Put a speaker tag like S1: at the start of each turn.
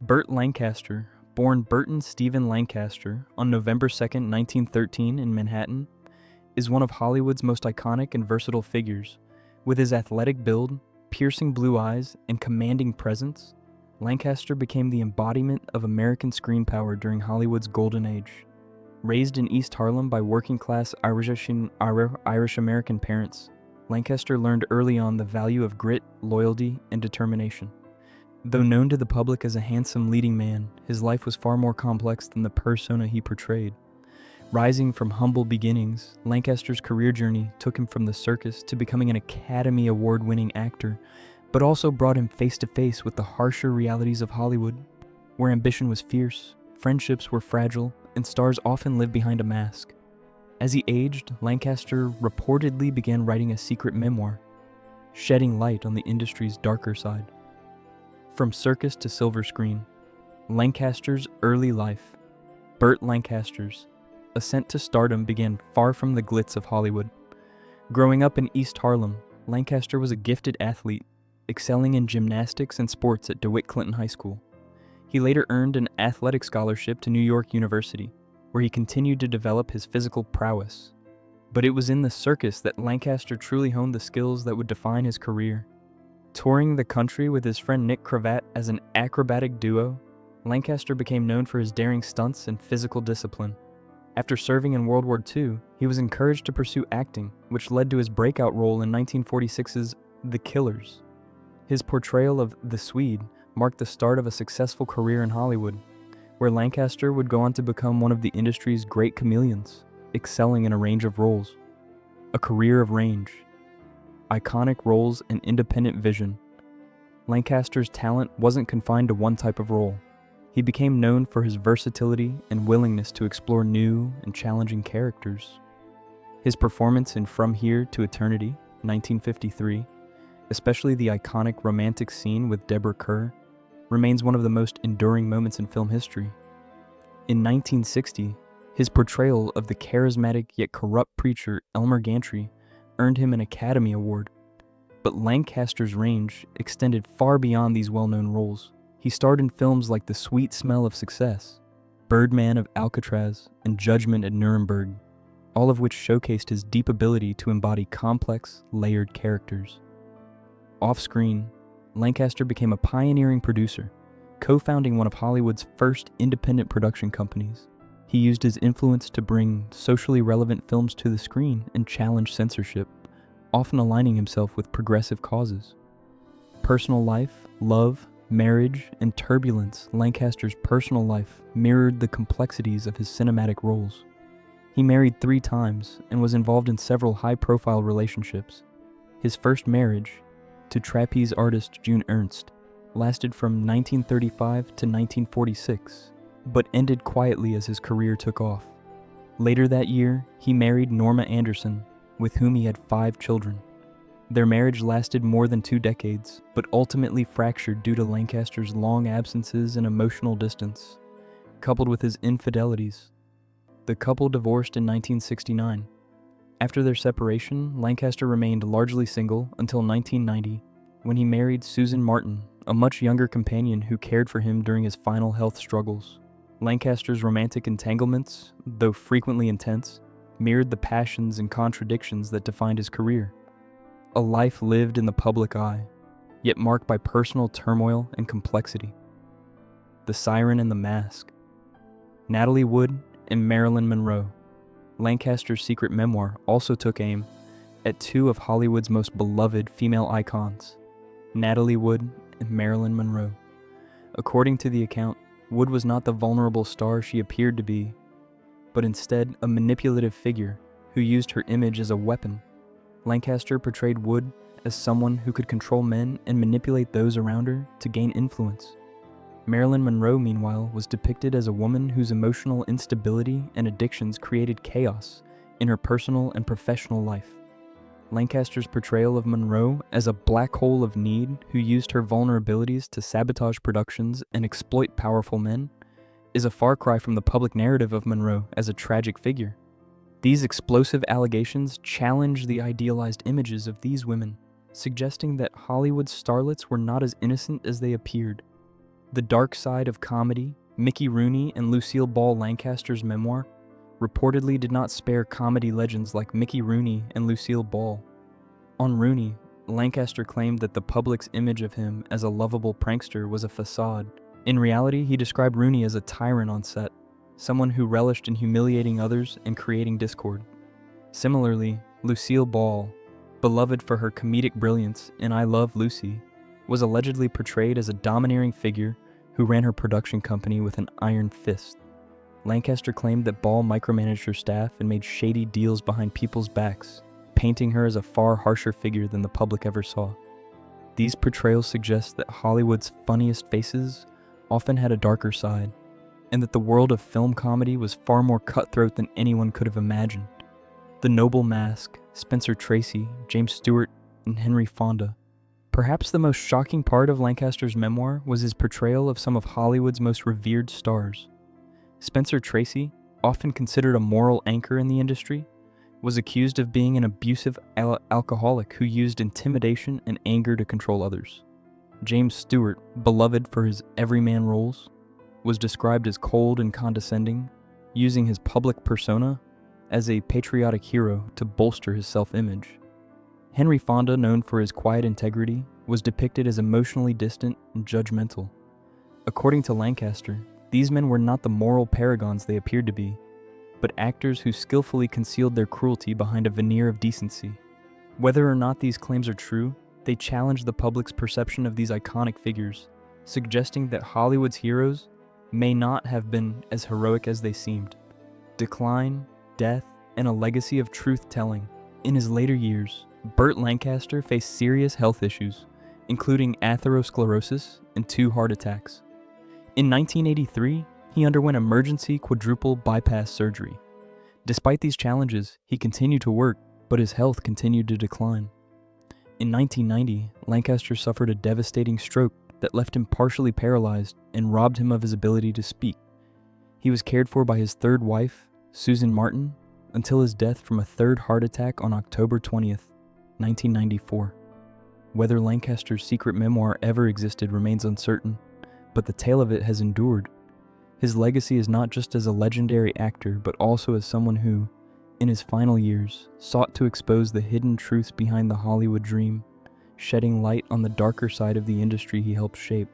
S1: Burt Lancaster, born Burton Stephen Lancaster on November 2, 1913 in Manhattan, is one of Hollywood's most iconic and versatile figures. With his athletic build, piercing blue eyes, and commanding presence, Lancaster became the embodiment of American screen power during Hollywood's golden age. Raised in East Harlem by working-class Irish-American parents, Lancaster learned early on the value of grit, loyalty, and determination. Though known to the public as a handsome leading man, his life was far more complex than the persona he portrayed. Rising from humble beginnings, Lancaster's career journey took him from the circus to becoming an Academy Award-winning actor, but also brought him face-to-face with the harsher realities of Hollywood, where ambition was fierce, friendships were fragile, and stars often lived behind a mask. As he aged, Lancaster reportedly began writing a secret memoir, shedding light on the industry's darker side. From circus to silver screen, Lancaster's early life, Burt Lancaster's ascent to stardom began far from the glitz of Hollywood. Growing up in East Harlem, Lancaster was a gifted athlete, excelling in gymnastics and sports at DeWitt Clinton High School. He later earned an athletic scholarship to New York University, where he continued to develop his physical prowess. But it was in the circus that Lancaster truly honed the skills that would define his career. Touring the country with his friend Nick Cravat as an acrobatic duo, Lancaster became known for his daring stunts and physical discipline. After serving in World War II, he was encouraged to pursue acting, which led to his breakout role in 1946's The Killers. His portrayal of the Swede marked the start of a successful career in Hollywood, where Lancaster would go on to become one of the industry's great chameleons, excelling in a range of roles. A career of range, iconic roles, and independent vision. Lancaster's talent wasn't confined to one type of role. He became known for his versatility and willingness to explore new and challenging characters. His performance in From Here to Eternity, 1953, especially the iconic romantic scene with Deborah Kerr, remains one of the most enduring moments in film history. In 1960, his portrayal of the charismatic yet corrupt preacher Elmer Gantry earned him an Academy Award. But Lancaster's range extended far beyond these well-known roles. He starred in films like The Sweet Smell of Success, Birdman of Alcatraz, and Judgment at Nuremberg, all of which showcased his deep ability to embody complex, layered characters. Off-screen, Lancaster became a pioneering producer, co-founding one of Hollywood's first independent production companies. He used his influence to bring socially relevant films to the screen and challenge censorship, often aligning himself with progressive causes. Personal life, love, marriage, and turbulence. Lancaster's personal life mirrored the complexities of his cinematic roles. He married 3 times and was involved in several high-profile relationships. His first marriage, to trapeze artist June Ernst, lasted from 1935 to 1946, but ended quietly as his career took off. Later that year, he married Norma Anderson, with whom he had 5 children. Their marriage lasted more than 2 decades, but ultimately fractured due to Lancaster's long absences and emotional distance, coupled with his infidelities. The couple divorced in 1969. After their separation, Lancaster remained largely single until 1990, when he married Susan Martin, a much younger companion who cared for him during his final health struggles. Lancaster's romantic entanglements, though frequently intense, mirrored the passions and contradictions that defined his career. A life lived in the public eye, yet marked by personal turmoil and complexity. The Siren and the Mask. Natalie Wood and Marilyn Monroe. Lancaster's secret memoir also took aim at 2 of Hollywood's most beloved female icons, Natalie Wood and Marilyn Monroe. According to the account, Wood was not the vulnerable star she appeared to be, but instead a manipulative figure who used her image as a weapon. Lancaster portrayed Wood as someone who could control men and manipulate those around her to gain influence. Marilyn Monroe, meanwhile, was depicted as a woman whose emotional instability and addictions created chaos in her personal and professional life. Lancaster's portrayal of Monroe as a black hole of need who used her vulnerabilities to sabotage productions and exploit powerful men is a far cry from the public narrative of Monroe as a tragic figure. These explosive allegations challenge the idealized images of these women, suggesting that Hollywood starlets were not as innocent as they appeared. The Dark Side of Comedy, Mickey Rooney and Lucille Ball Lancaster's memoir, reportedly did not spare comedy legends like Mickey Rooney and Lucille Ball. On Rooney, Lancaster claimed that the public's image of him as a lovable prankster was a facade. In reality, he described Rooney as a tyrant on set, someone who relished in humiliating others and creating discord. Similarly, Lucille Ball, beloved for her comedic brilliance in I Love Lucy, was allegedly portrayed as a domineering figure who ran her production company with an iron fist. Lancaster claimed that Ball micromanaged her staff and made shady deals behind people's backs, painting her as a far harsher figure than the public ever saw. These portrayals suggest that Hollywood's funniest faces often had a darker side, and that the world of film comedy was far more cutthroat than anyone could have imagined. The Noble Mask, Spencer Tracy, James Stewart, and Henry Fonda. Perhaps the most shocking part of Lancaster's memoir was his portrayal of some of Hollywood's most revered stars. Spencer Tracy, often considered a moral anchor in the industry, was accused of being an abusive alcoholic who used intimidation and anger to control others. James Stewart, beloved for his everyman roles, was described as cold and condescending, using his public persona as a patriotic hero to bolster his self-image. Henry Fonda, known for his quiet integrity, was depicted as emotionally distant and judgmental. According to Lancaster, these men were not the moral paragons they appeared to be, but actors who skillfully concealed their cruelty behind a veneer of decency. Whether or not these claims are true, they challenge the public's perception of these iconic figures, suggesting that Hollywood's heroes may not have been as heroic as they seemed. Decline, death, and a legacy of truth-telling. In his later years, Burt Lancaster faced serious health issues, including atherosclerosis and 2 heart attacks. In 1983, he underwent emergency quadruple bypass surgery. Despite these challenges, he continued to work, but his health continued to decline. In 1990, Lancaster suffered a devastating stroke that left him partially paralyzed and robbed him of his ability to speak. He was cared for by his third wife, Susan Martin, until his death from a 3rd heart attack on October 20th, 1994. Whether Lancaster's secret memoir ever existed remains uncertain, but the tale of it has endured. His legacy is not just as a legendary actor, but also as someone who, in his final years, sought to expose the hidden truths behind the Hollywood dream, shedding light on the darker side of the industry he helped shape.